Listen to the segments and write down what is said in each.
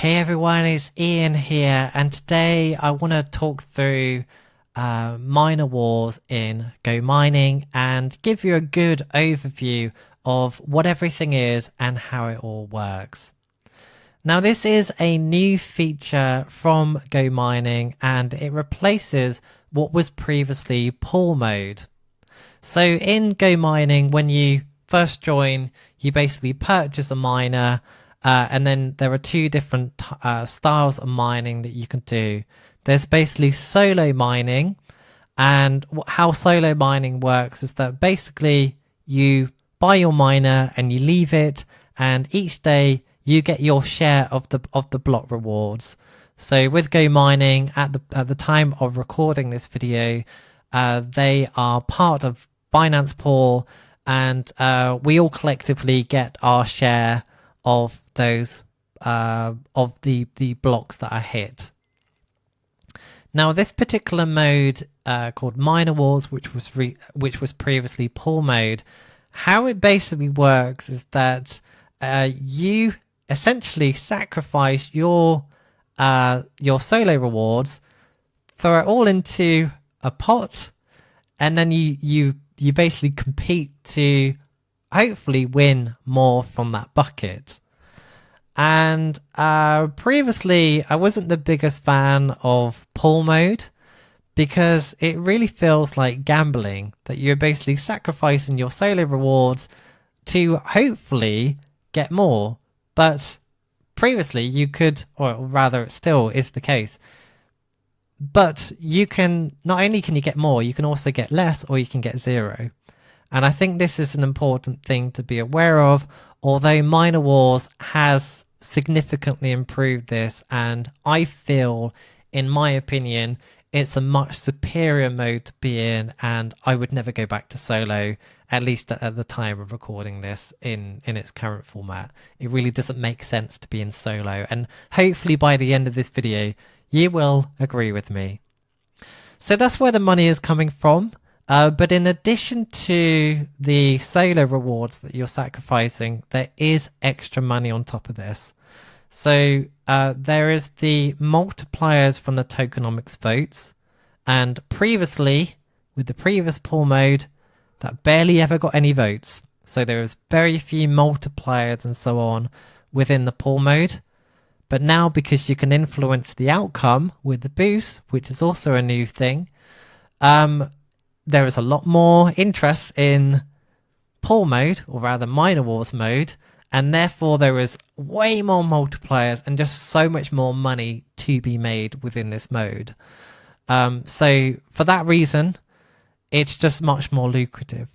Hey everyone, it's Ian here, and today I want to talk through minor wars in Go Mining and give you a good overview of what everything is and how it all works. Now, this is a new feature from Go Mining and it replaces what was previously pool mode. So in Go Mining, when you first join, you basically purchase a miner. And then there are two different styles of mining that you can do. There's basically solo mining, and how solo mining works is that basically you buy your miner and you leave it, and each day you get your share of the block rewards. So with Go Mining, at the time of recording this video, they are part of Binance Pool, and we all collectively get our share of those of the blocks that are hit. Now, this particular mode called Minor Wars, which was previously pool mode, how it basically works is that you essentially sacrifice your solo rewards, throw it all into a pot, and then you basically compete to hopefully win more from that bucket. And previously I wasn't the biggest fan of pool mode because it really feels like gambling, that you're basically sacrificing your solo rewards to hopefully get more. But previously you could, or rather it still is the case, but you can, not only can you get more, you can also get less, or you can get zero. And I think this is an important thing to be aware of, although Minor Wars has significantly improved this, and I feel, in my opinion, it's a much superior mode to be in, and I would never go back to solo, at least at the time of recording this in its current format. It really doesn't make sense to be in solo, and hopefully by the end of this video, you will agree with me. So that's where the money is coming from. But in addition to the solo rewards that you're sacrificing, there is extra money on top of this. So there is the multipliers from the tokenomics votes. And previously, with the previous pool mode, that barely ever got any votes. So there was very few multipliers and so on within the pool mode. But now, because you can influence the outcome with the boost, which is also a new thing, there is a lot more interest in pool mode, or rather Minor Wars mode, and therefore there is way more multipliers and just so much more money to be made within this mode. So for that reason, it's just much more lucrative.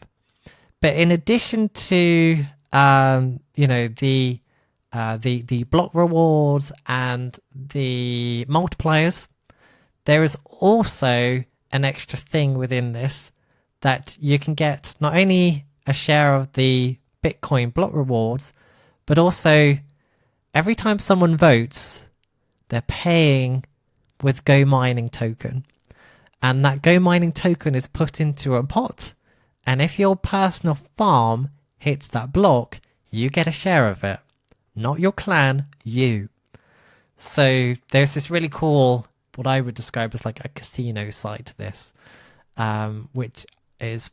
But in addition to the block rewards and the multipliers, there is also an extra thing within this, that you can get not only a share of the Bitcoin block rewards, but also every time someone votes, they're paying with Go Mining token. And that Go Mining token is put into a pot. And if your personal farm hits that block, you get a share of it. Not your clan, you. So there's this really cool, what I would describe as like a casino side to this, which is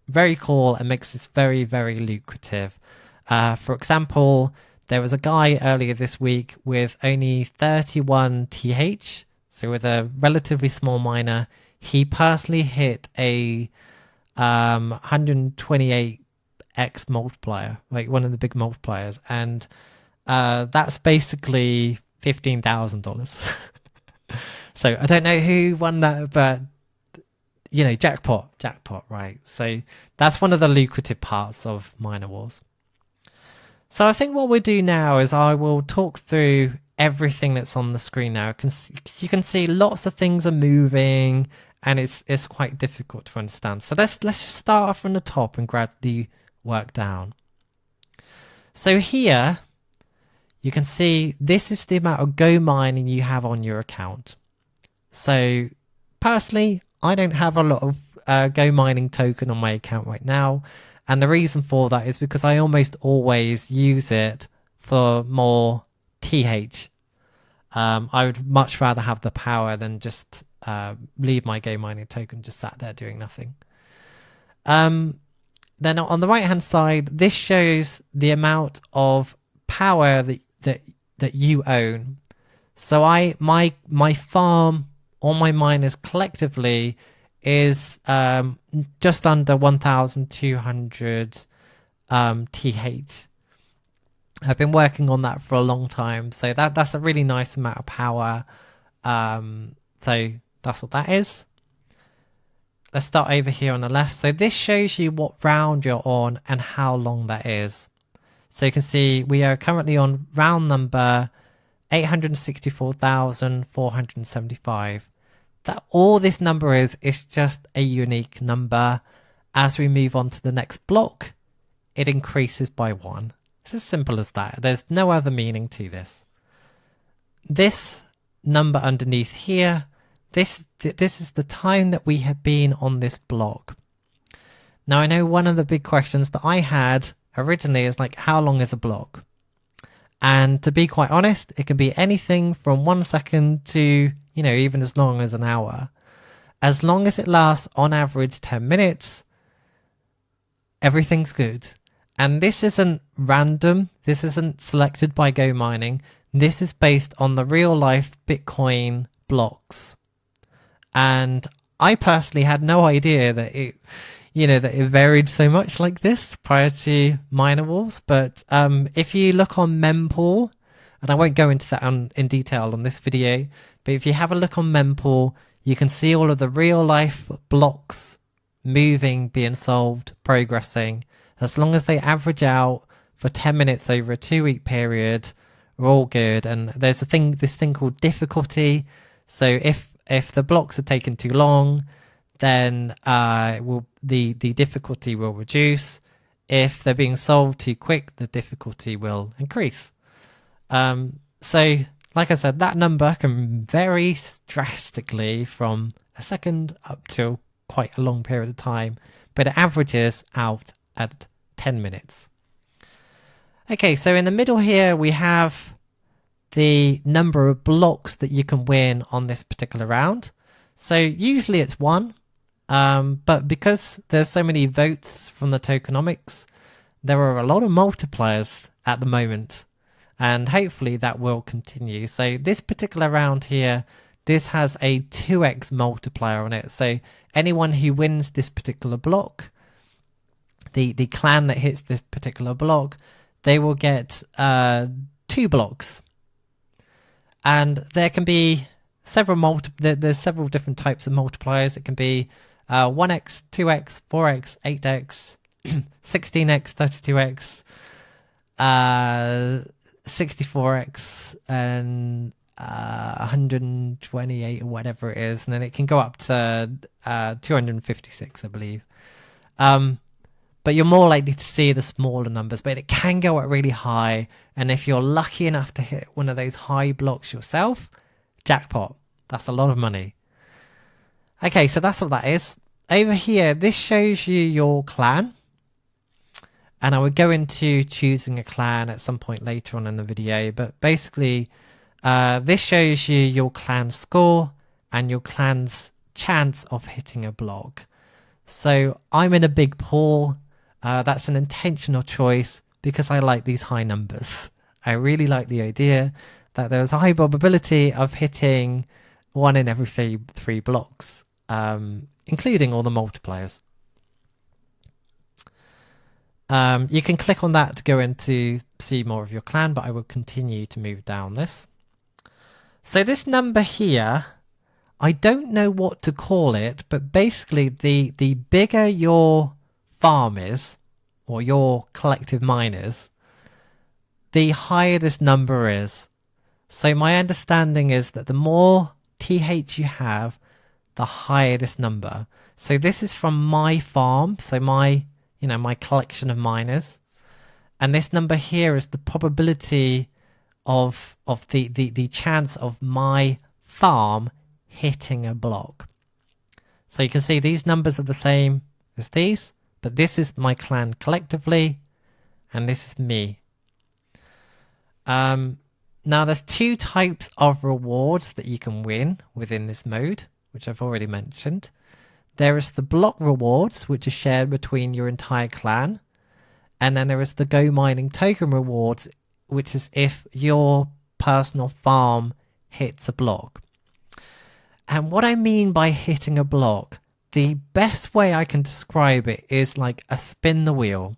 very cool and makes this very, very lucrative. For example, there was a guy earlier this week with only 31 TH, so with a relatively small miner. He personally hit a 128x multiplier, like one of the big multipliers, and that's basically $15,000. So I don't know who won that, but jackpot, right? So that's one of the lucrative parts of Minor Wars. So I think what we'll do now is I will talk through everything that's on the screen now. You can see lots of things are moving, and it's quite difficult to understand. So let's just start off from the top and gradually work down. So here you can see this is the amount of Go Mining you have on your account. So personally, I don't have a lot of Go Mining token on my account right now, and the reason for that is because I almost always use it for more TH. I would much rather have the power than just leave my Go Mining token just sat there doing nothing. Then on the right hand side, this shows the amount of power that you own. So my farm, all my miners collectively, is just under 1,200 TH. I've been working on that for a long time, so that's a really nice amount of power. So that's what that is. Let's start over here on the left. So this shows you what round you're on and how long that is. So you can see we are currently on round number 864,475. That all this number is just a unique number. As we move on to the next block, it increases by 1. It's as simple as that. There's no other meaning to this. This number underneath here, this is the time that we have been on this block. Now I know one of the big questions that I had originally is like, how long is a block? And to be quite honest, it can be anything from 1 second to, even as long as an hour. As long as it lasts on average 10 minutes, everything's good. And this isn't random. This isn't selected by Go Mining. This is based on the real life Bitcoin blocks. And I personally had no idea that it varied so much like this prior to miner wars. But if you look on mempool, and I won't go into that in detail on this video, but if you have a look on mempool, you can see all of the real life blocks moving, being solved, progressing. As long as they average out for 10 minutes over a 2-week period, we're all good. And there's this thing called difficulty. So if the blocks are taking too long, then the difficulty will reduce. If they're being solved too quick, the difficulty will increase. So like I said, that number can vary drastically from a second up to quite a long period of time, but it averages out at 10 minutes. Okay, so in the middle here we have the number of blocks that you can win on this particular round. So usually it's 1, but because there's so many votes from the tokenomics, there are a lot of multipliers at the moment, and hopefully that will continue. So this particular round here, this has a 2x multiplier on it. So anyone who wins this particular block, the clan that hits this particular block, they will get 2 blocks. And there can be there's several different types of multipliers. It can be 1x, 2x, 4x, 8x, 16x, 32x, 64x, and 128 or whatever it is. And then it can go up to 256, I believe. But you're more likely to see the smaller numbers, but it can go up really high. And if you're lucky enough to hit one of those high blocks yourself, jackpot. That's a lot of money. Okay, so that's what that is. Over here, this shows you your clan. And I would go into choosing a clan at some point later on in the video. But basically, this shows you your clan score and your clan's chance of hitting a block. So I'm in a big pool. That's an intentional choice because I like these high numbers. I really like the idea that there's a high probability of hitting 1 in every 3 blocks, including all the multipliers. You can click on that to go into see more of your clan, but I will continue to move down this. So this number here, I don't know what to call it, but basically the bigger your farm is, or your collective miners, the higher this number is. So my understanding is that the more TH you have, the higher this number. So this is from my farm, so my collection of miners, and this number here is the probability of the chance of my farm hitting a block. So you can see these numbers are the same as these, but this is my clan collectively, and this is me. Now there's two types of rewards that you can win within this mode, which I've already mentioned. There is the block rewards, which are shared between your entire clan. And then there is the Go Mining token rewards, which is if your personal farm hits a block. And what I mean by hitting a block, the best way I can describe it is like a spin the wheel.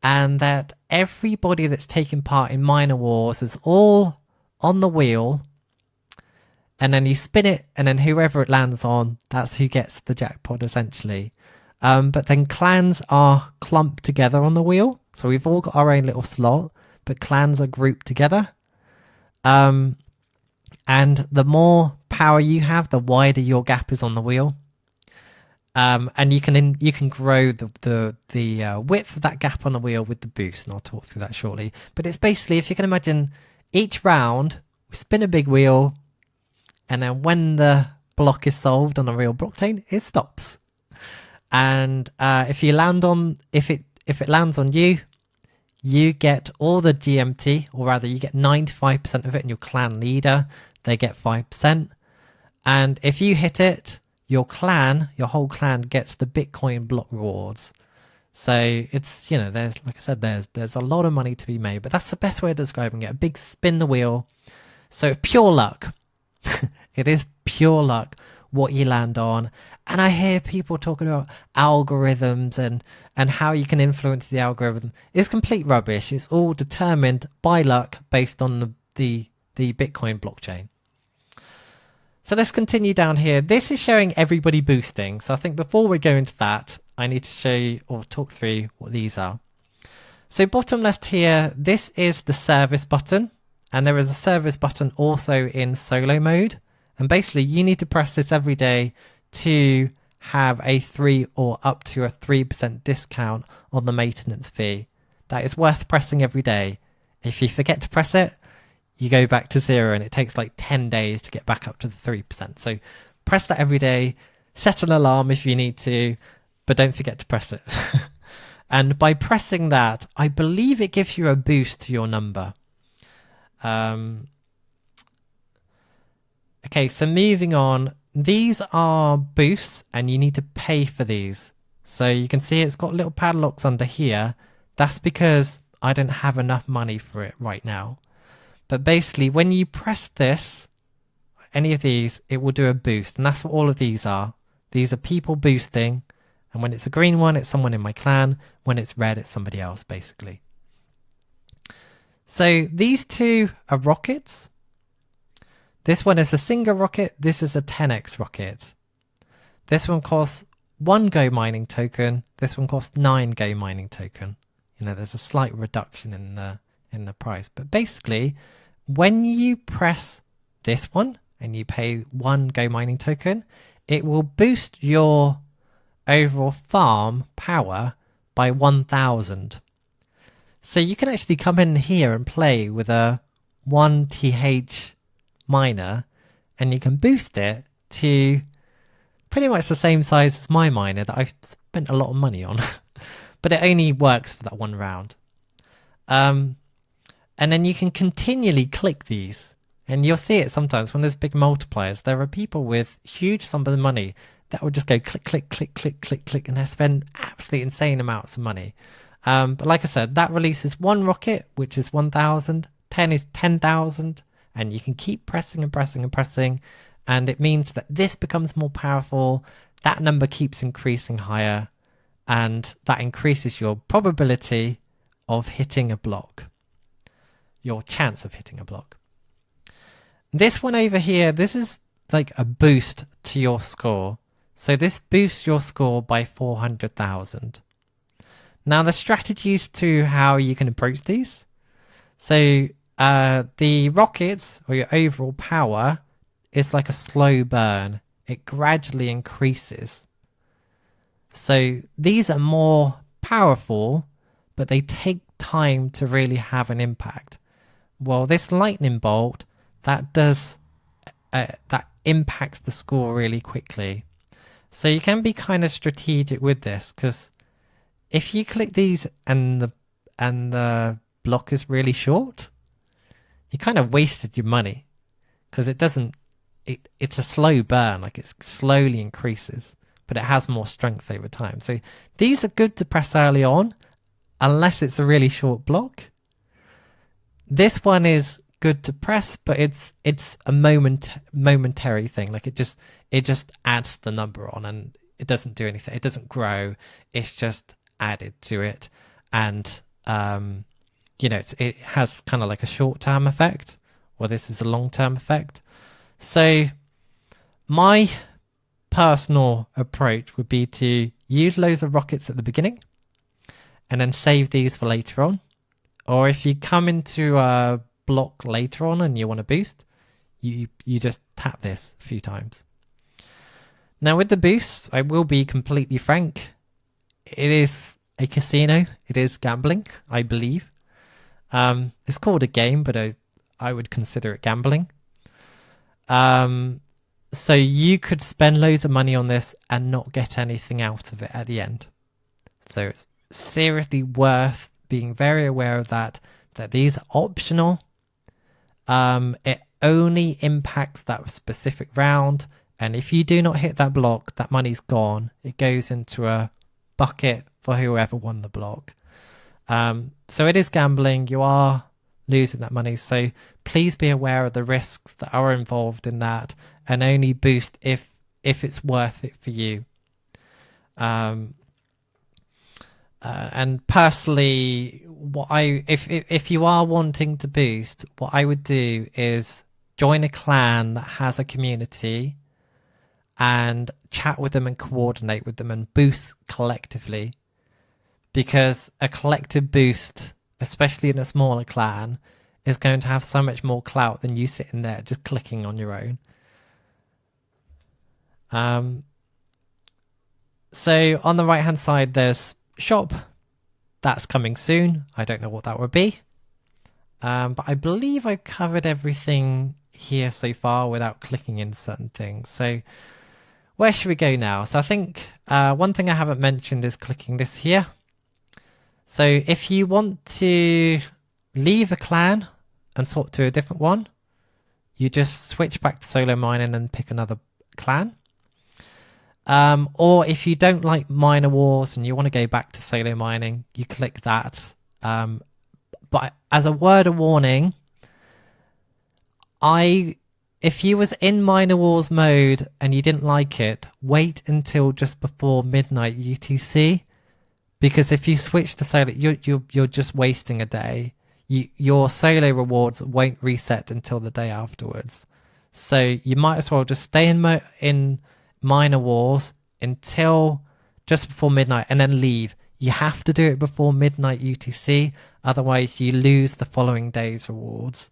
And that everybody that's taking part in Miner Wars is all on the wheel. And then you spin it, and then whoever it lands on, that's who gets the jackpot, essentially. But then clans are clumped together on the wheel. So we've all got our own little slot, but clans are grouped together. And the more power you have, the wider your gap is on the wheel. And you can grow the width of that gap on the wheel with the boost, and I'll talk through that shortly. But it's basically, if you can imagine, each round we spin a big wheel, and then when the block is solved on a real blockchain, it stops. And if it lands on you, you get all the GMT, or rather you get 95% of it, and your clan leader, they get 5%. And if you hit it, your whole clan gets the Bitcoin block rewards. So it's, there's, like I said, there's a lot of money to be made, but that's the best way of describing it. A big spin the wheel. So pure luck. It is pure luck what you land on. And I hear people talking about algorithms and how you can influence the algorithm. It's complete rubbish. It's all determined by luck based on the Bitcoin blockchain. So let's continue down here. This is showing everybody boosting. So I think before we go into that, I need to show you or talk through what these are. So bottom left here, this is the service button. And there is a service button also in solo mode. And basically you need to press this every day to have a 3 or up to a 3% discount on the maintenance fee. That is worth pressing every day. If you forget to press it, you go back to 0, and it takes like 10 days to get back up to the 3%. So press that every day, set an alarm if you need to, but don't forget to press it. And by pressing that, I believe it gives you a boost to your number. Okay, so moving on, these are boosts and you need to pay for these. So you can see it's got little padlocks under here. That's because I don't have enough money for it right now. But basically when you press this, any of these, it will do a boost. And that's what all of these are. These are people boosting. And when it's a green one, it's someone in my clan. When it's red, it's somebody else, basically. So these two are rockets. This one is a single rocket. This is a 10x rocket. This one costs 1 Go Mining token. This one costs 9 Go Mining token. There's a slight reduction in the price. But basically, when you press this one and you pay 1 Go Mining token, it will boost your overall farm power by 1,000. So you can actually come in here and play with a 1 TH miner, and you can boost it to pretty much the same size as my miner that I've spent a lot of money on. But it only works for that one round. And then you can continually click these, and you'll see it sometimes when there's big multipliers. There are people with huge sums of money that will just go click, click, click, click, click, click, and they spend absolutely insane amounts of money. But like I said, that releases 1 rocket, which is 1,000, 10 is 10,000, and you can keep pressing and pressing and pressing, and it means that this becomes more powerful, that number keeps increasing higher, and that increases your probability of hitting a block, your chance of hitting a block. This one over here, this is like a boost to your score. So this boosts your score by 400,000. Now the strategies to how you can approach these. So the rockets, or your overall power, is like a slow burn. It gradually increases. So these are more powerful, but they take time to really have an impact. Well, this lightning bolt, that does that impacts the score really quickly. So you can be kind of strategic with this, because if you click these and the block is really short, you kind of wasted your money because it doesn't. It's a slow burn, like it slowly increases, but it has more strength over time. So these are good to press early on, unless it's a really short block. This one is good to press, but it's a momentary thing. Like it just adds the number on, and it doesn't do anything. It doesn't grow. It's just added to it, and it has kind of like a short-term effect, or this is a long-term effect. So my personal approach would be to use loads of rockets at the beginning and then save these for later on. Or if you come into a block later on and you want to boost, you just tap this a few times. Now with the boost, I will be completely frank, it is a casino. It is gambling, I believe. It's called a game, but I would consider it gambling. So you could spend loads of money on this and not get anything out of it at the end. So it's seriously worth being very aware of that these are optional. It only impacts that specific round, and if you do not hit that block, that money's gone. It goes into a bucket for whoever won the block. So it is gambling. You are losing that money, so please be aware of the risks that are involved in that, and only boost if it's worth it for you. And personally, if you are wanting to boost, what I would do is join a clan that has a community and chat with them and coordinate with them and boost collectively, because a collective boost, especially in a smaller clan, is going to have so much more clout than you sitting there just clicking on your own. So on the right hand side there's shop. That's coming soon. I don't know what that would be, but I believe I've covered everything here so far without clicking in certain things. So where should we go now? So I think one thing I haven't mentioned is clicking this here. So if you want to leave a clan and sort to a different one, you just switch back to solo mining and pick another clan. Or if you don't like miner wars and you want to go back to solo mining, you click that. But as a word of warning, if you was in miner wars mode and you didn't like it, wait until just before midnight UTC, because if you switch to solo, you're just wasting a day. Your solo rewards won't reset until the day afterwards. So you might as well just stay in miner wars until just before midnight and then leave. You have to do it before midnight UTC, otherwise you lose the following day's rewards.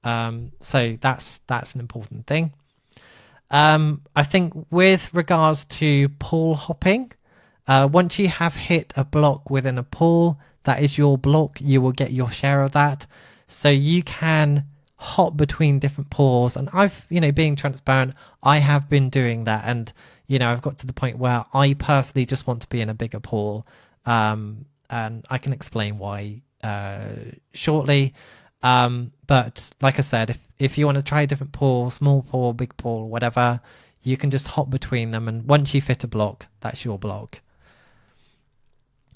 So that's an important thing. I think with regards to pool hopping, once you have hit a block within a pool, that is your block, you will get your share of that. So you can hop between different pools, and I've, being transparent, I have been doing that, and I've got to the point where I personally just want to be in a bigger pool, and I can explain why shortly. But like I said, if you want to try a different pool, small pool, big pool, whatever, you can just hop between them, and once you fit a block, that's your block.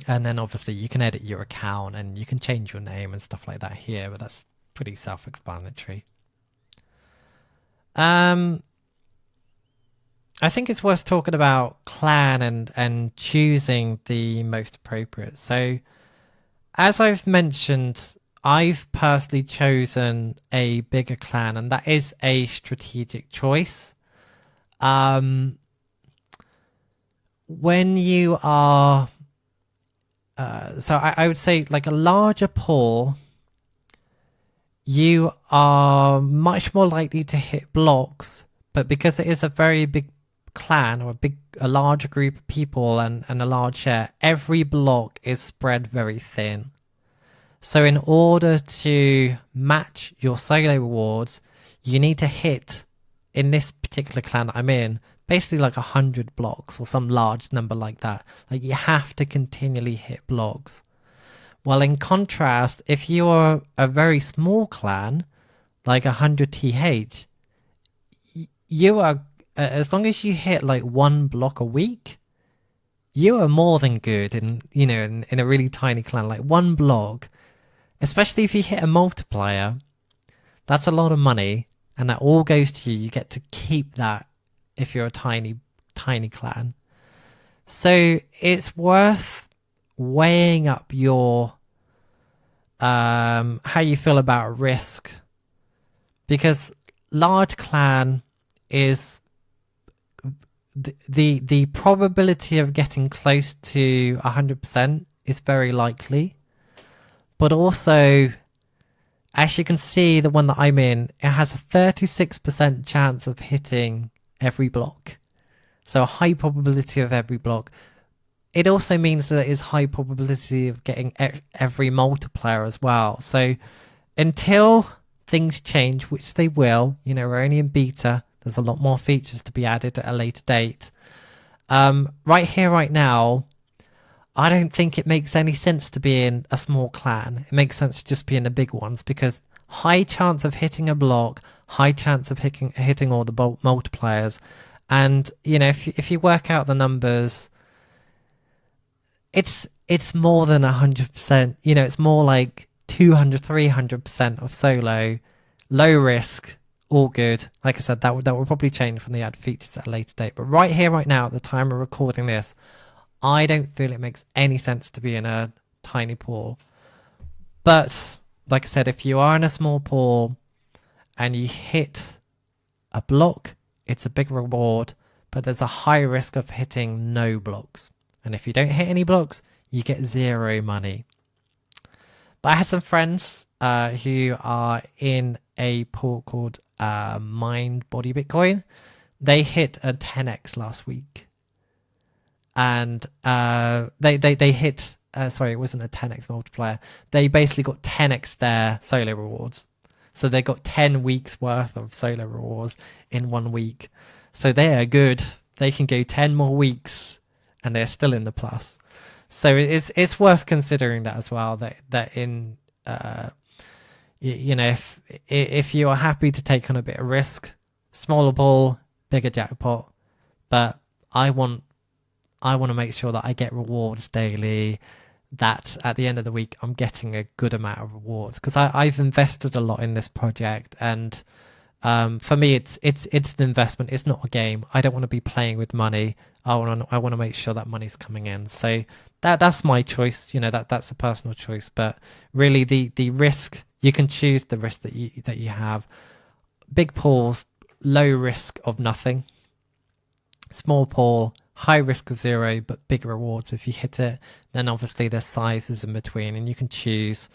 And then obviously you can edit your account and you can change your name and stuff like that here, but that's pretty self-explanatory. I think it's worth talking about clan and choosing the most appropriate. So as I've mentioned, I've personally chosen a bigger clan, and that is a strategic choice. When you are so I would say like a larger pool, you are much more likely to hit blocks, but because it is a very big clan or a large group of people and a large share, every block is spread very thin. So in order to match your solo rewards, you need to hit, in this particular clan that I'm in, basically like 100 blocks or some large number like that. Like you have to continually hit blocks. Well, in contrast, if you are a very small clan, like 100 TH, you are, as long as you hit like one block a week, you are more than good in, you know, in a really tiny clan. Like one block, especially if you hit a multiplier, that's a lot of money, and that all goes to you. You get to keep that if you're a tiny clan. So it's worth weighing up your how you feel about risk, because large clan is the probability of getting close to 100% is very likely, but also, as you can see, the one that I'm in, it has a 36% chance of hitting every block. So a high probability of every block. It also means that it's high probability of getting every multiplier as well. So until things change, which they will, you know, we're only in beta. There's a lot more features to be added at a later date. Right here, right now, I don't think it makes any sense to be in a small clan. It makes sense to just be in the big ones, because high chance of hitting a block, high chance of hitting all the multipliers. And, you know, if you work out the numbers, it's more than 100%. You know, it's more like 200, 300% of solo, low risk, all good. Like I said, that will probably change when they add features at a later date. But right here, right now, at the time of recording this, I don't feel it makes any sense to be in a tiny pool. But like I said, if you are in a small pool and you hit a block, it's a big reward, but there's a high risk of hitting no blocks. And if you don't hit any blocks, you get 0 money. But I had some friends who are in a pool called Mind Body Bitcoin. They hit a 10x last week. And they hit, sorry, it wasn't a 10x multiplier. They basically got 10x their solo rewards. So they got 10 weeks worth of solo rewards in 1 week. So they are good. They can go 10 more weeks and they're still in the plus. So it's worth considering that as well. That in you know, if you are happy to take on a bit of risk, smaller ball, bigger jackpot. But I want to make sure that I get rewards daily, that at the end of the week I'm getting a good amount of rewards, because I've invested a lot in this project, and for me it's an investment. It's not a game. I don't want to be playing with money. I want to make sure that money's coming in. So that's my choice. You know, that's a personal choice. But really, the risk, you can choose the risk that you have. Big pools, low risk of nothing. Small pool, high risk of 0, but big rewards if you hit it. Then obviously there's sizes in between, and you can choose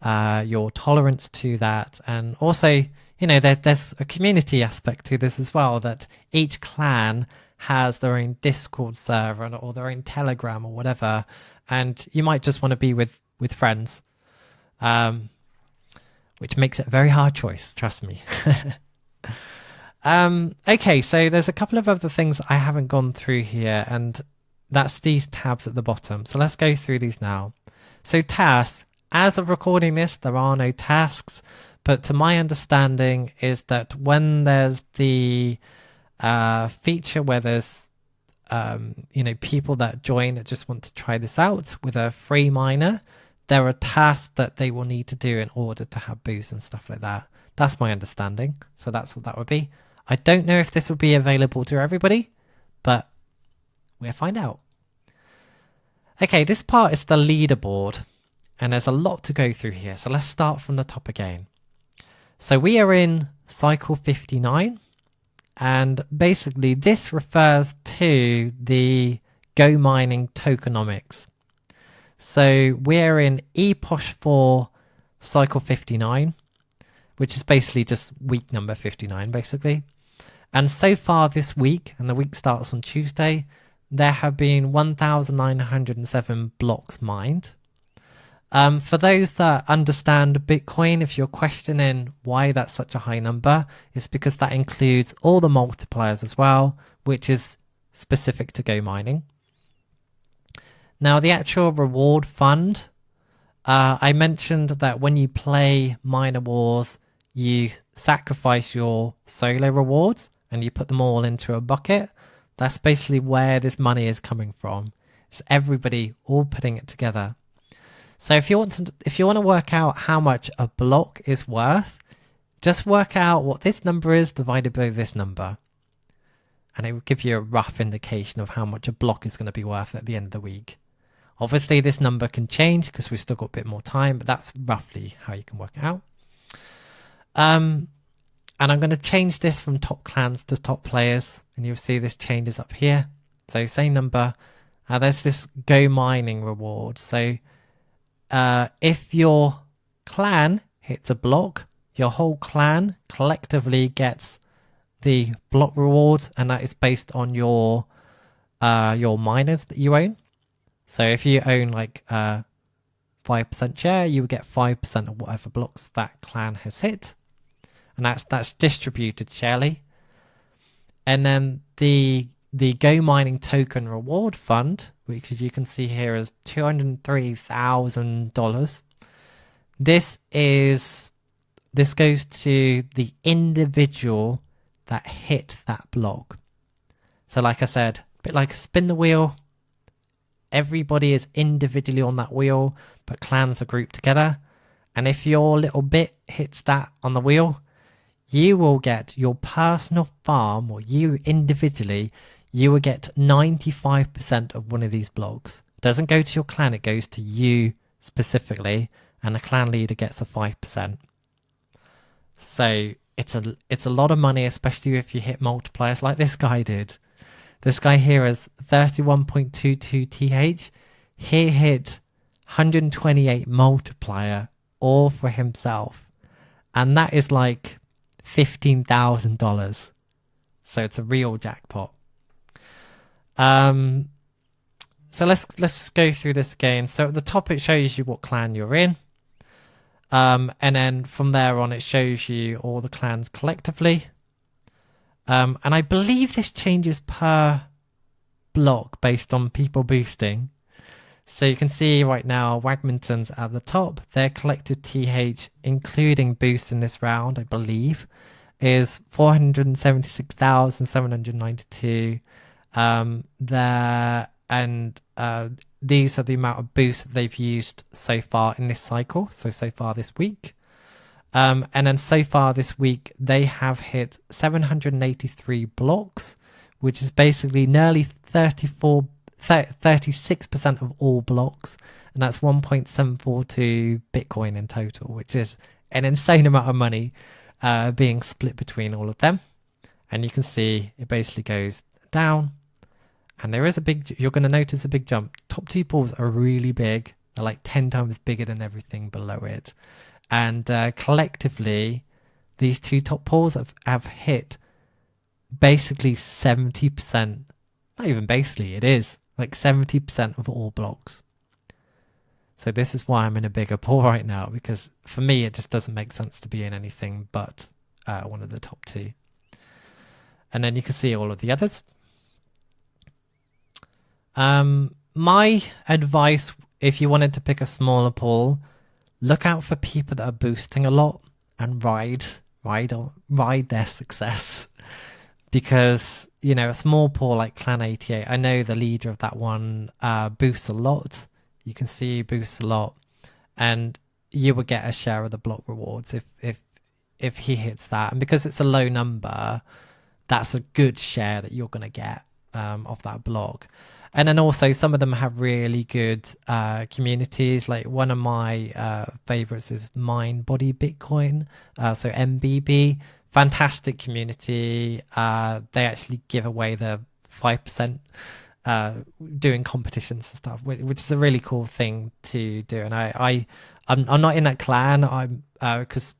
your tolerance to that. And also, you know, there's a community aspect to this as well, that each clan has their own Discord server or their own Telegram or whatever, and you might just want to be with friends, which makes it a very hard choice, trust me. Okay, so there's a couple of other things I haven't gone through here, and that's these tabs at the bottom. So let's go through these now. So tasks, as of recording this, there are no tasks, but to my understanding is that when there's the feature where there's you know, people that join that just want to try this out with a free miner, there are tasks that they will need to do in order to have boosts and stuff like that. That's my understanding. So that's what that would be. I don't know if this will be available to everybody, but we'll find out. Okay, this part is the leaderboard, and there's a lot to go through here. So let's start from the top again. So we are in cycle 59, and basically this refers to the Gomining tokenomics. So we're in ePosh 4 cycle 59, which is basically just week number 59, basically. And so far this week, and the week starts on Tuesday, there have been 1,907 blocks mined. For those that understand Bitcoin, if you're questioning why that's such a high number, it's because that includes all the multipliers as well, which is specific to Gomining. Now, the actual reward fund, I mentioned that when you play Miner Wars, you sacrifice your solo rewards and you put them all into a bucket. That's basically where this money is coming from. It's everybody all putting it together. So if you want to work out how much a block is worth, just work out what this number is divided by this number. And it will give you a rough indication of how much a block is going to be worth at the end of the week. Obviously, this number can change because we've still got a bit more time, but that's roughly how you can work it out. And I'm going to change this from top clans to top players, and you'll see this changes up here. So same number. There's this Go Mining reward. So if your clan hits a block, your whole clan collectively gets the block reward, and that is based on your miners that you own. So if you own like 5% share, you will get 5% of whatever blocks that clan has hit, and that's distributed sharely. And then the Go Mining token reward fund, which as you can see here is $203,000. This goes to the individual that hit that block. So like I said, a bit like a spin the wheel. Everybody is individually on that wheel, but clans are grouped together. And if your little bit hits that on the wheel, you will get your personal farm, or you individually, you will get 95% of one of these blocks. It doesn't go to your clan, it goes to you specifically, and the clan leader gets a 5%. So it's a lot of money, especially if you hit multipliers like this guy did. This guy here is 31.22 TH. He hit 128 multiplier all for himself. And that is like $15,000. So it's a real jackpot. So let's just go through this again. So at the top it shows you what clan you're in. And then from there on it shows you all the clans collectively. And I believe this changes per block based on people boosting. So you can see right now Wagminton's at the top. Their collective TH, including boost in this round, I believe, is 476,792. These are the amount of boosts that they've used so far in this cycle. So far this week. And then so far this week, they have hit 783 blocks, which is basically nearly 36% of all blocks. And that's 1.742 Bitcoin in total, which is an insane amount of money being split between all of them. And you can see it basically goes down. And there is you're going to notice a big jump. Top two pools are really big. They're like 10 times bigger than everything below it. And collectively, these two top pools have hit basically 70%. Not even basically, it is like 70% of all blocks. So this is why I'm in a bigger pool right now, because for me, it just doesn't make sense to be in anything but one of the top two. And then you can see all of the others. My advice, if you wanted to pick a smaller pool, look out for people that are boosting a lot and ride their success. Because, you know, a small pool like Clan 88, I know the leader of that one boosts a lot. You can see he boosts a lot. And you will get a share of the block rewards if he hits that. And because it's a low number, that's a good share that you're going to get of that block. And then also some of them have really good communities. Like one of my favorites is Mind Body Bitcoin, so MBB. Fantastic community. They actually give away the 5% doing competitions and stuff, which is a really cool thing to do. And I'm not in that clan. Because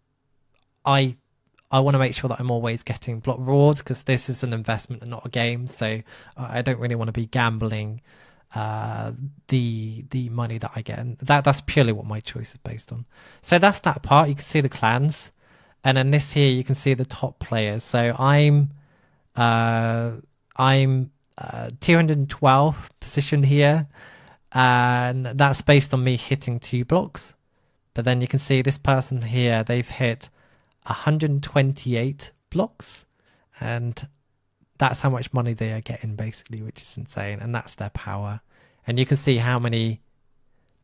I want to make sure that I'm always getting block rewards, because this is an investment and not a game. So I don't really want to be gambling the money that I get. And that's purely what my choice is based on. So that's that part. You can see the clans. And then this here, you can see the top players. So I'm 212 position here. And that's based on me hitting 2 blocks. But then you can see this person here, they've hit 128 blocks, and that's how much money they are getting basically, which is insane. And that's their power. And you can see how many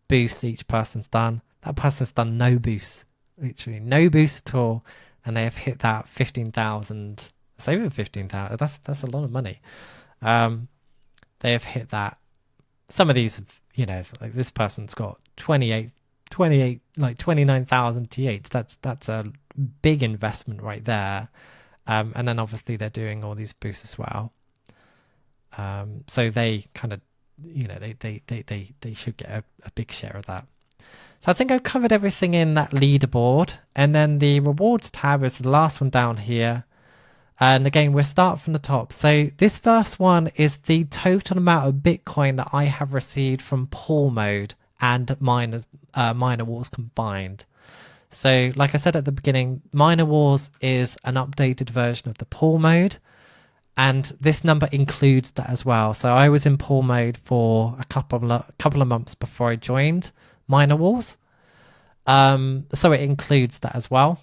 boosts each person's done. That person's done no boosts, literally no boost at all, and they have hit that 15,000. It's over 15,000. That's a lot of money. They have hit that. Some of these, you know, like this person's got 28, like 29,000 TH. That's a big investment right there. And then obviously they're doing all these boosts as well. So they kind of, you know, they should get a big share of that. So I think I've covered everything in that leaderboard. And then the rewards tab is the last one down here. And again, we'll start from the top. So this first one is the total amount of Bitcoin that I have received from pool mode and Miner Wars combined. So like I said at the beginning, Miner Wars is an updated version of the pool mode. And this number includes that as well. So I was in pool mode for a couple of months before I joined Miner Wars. So it includes that as well.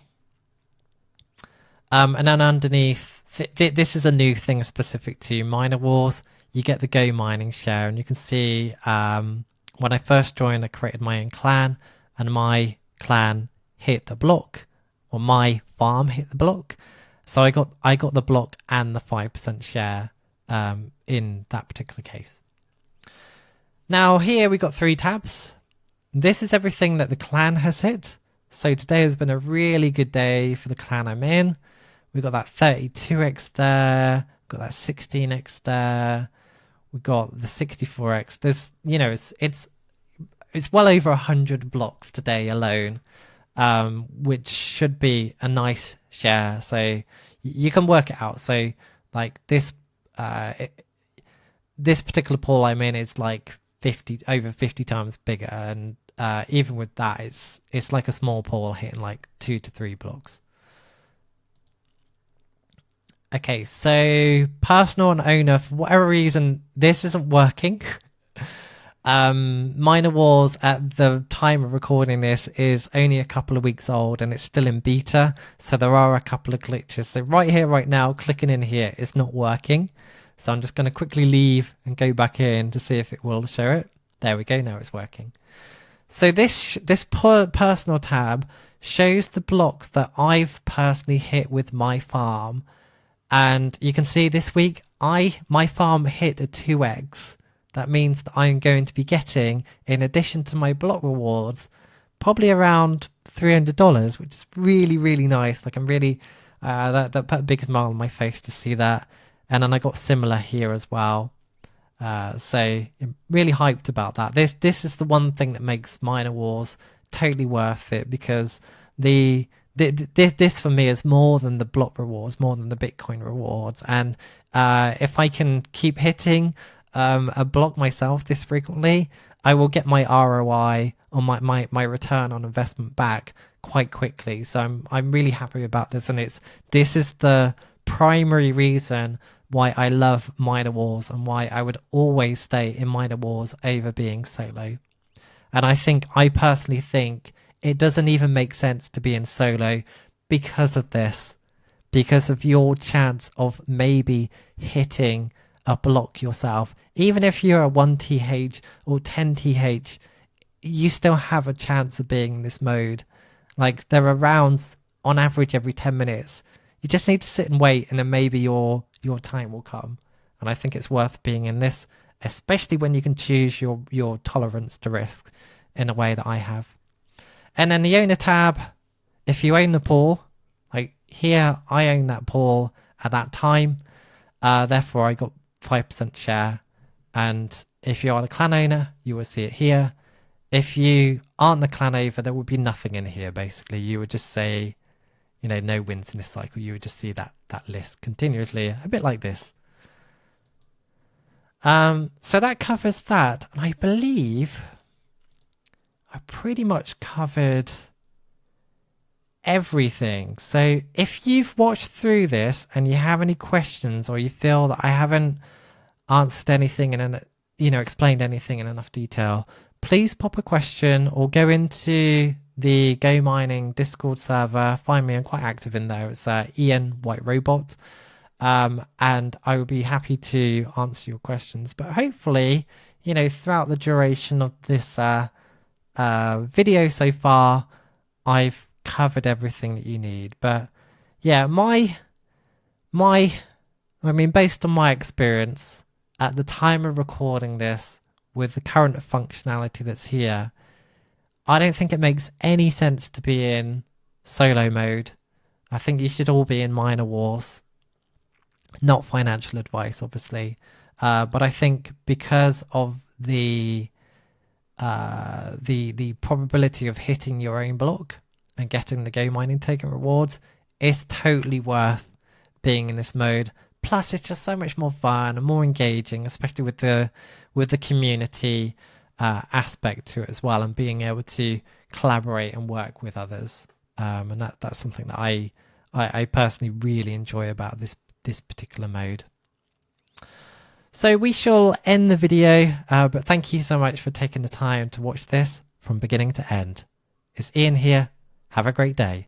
And then underneath, this is a new thing specific to Miner Wars. You get the Go Mining share, and you can see when I first joined, I created my own clan, and my clan hit the block, or my farm hit the block. So I got the block and the 5% share in that particular case. Now here we got 3 tabs. This is everything that the clan has hit. So today has been a really good day for the clan I'm in. We got that 32x there, got that 16x there, we got the 64x. There's, you know, it's well over 100 blocks today alone, which should be a nice share. So you can work it out. So like this, this particular pool I'm in is like over 50 times bigger, and even with that, it's like a small pool hitting like 2 to 3 blocks. Okay, so personal and owner, for whatever reason, this isn't working. Miner Wars at the time of recording this is only a couple of weeks old and it's still in beta, so there are a couple of glitches. So right here, right now, clicking in here is not working. So I'm just going to quickly leave and go back in to see if it will show it. There we go, now it's working. So this personal tab shows the blocks that I've personally hit with my farm. And you can see this week, my farm hit a 2x. That means that I'm going to be getting, in addition to my block rewards, probably around $300, which is really, really nice. Like I'm really, that put a big smile on my face to see that. And then I got similar here as well. So I'm really hyped about that. This is the one thing that makes Miner Wars totally worth it, because this for me is more than the block rewards, more than the Bitcoin rewards. And if I can keep hitting a block myself this frequently, I will get my ROI on my return on investment back quite quickly. So I'm really happy about this, and this is the primary reason why I love Miner Wars and why I would always stay in Miner Wars over being solo. And I personally think it doesn't even make sense to be in solo because of this, because of your chance of maybe hitting a block yourself. Even if you're a 1th or 10th, you still have a chance of being in this mode. Like there are rounds on average every 10 minutes. You just need to sit and wait, and then maybe your time will come. And I think it's worth being in this, especially when you can choose your tolerance to risk in a way that I have. And then the owner tab, if you own the pool, like here, I own that pool at that time. Therefore, I got 5% share. And if you are the clan owner, you will see it here. If you aren't the clan owner, there would be nothing in here, basically. You would just say, you know, no wins in this cycle. You would just see that list continuously, a bit like this. So that covers that. And I believe I pretty much covered everything. So if you've watched through this and you have any questions, or you feel that I haven't answered anything and explained anything in enough detail, please pop a question or go into the Go Mining Discord server. Find me, I'm quite active in there. It's Ian White Robot. And I would be happy to answer your questions. But hopefully, you know, throughout the duration of this video so far, I've covered everything that you need. But yeah, I mean, based on my experience at the time of recording this, with the current functionality that's here, I don't think it makes any sense to be in solo mode. I think you should all be in Minor Wars. Not financial advice, obviously, but I think because of the probability of hitting your own block and getting the Go Mining token rewards, it's totally worth being in this mode. Plus, it's just so much more fun and more engaging, especially with the community aspect to it as well, and being able to collaborate and work with others. And that's something that I personally really enjoy about this particular mode. So we shall end the video, but thank you so much for taking the time to watch this from beginning to end. It's Ian here. Have a great day.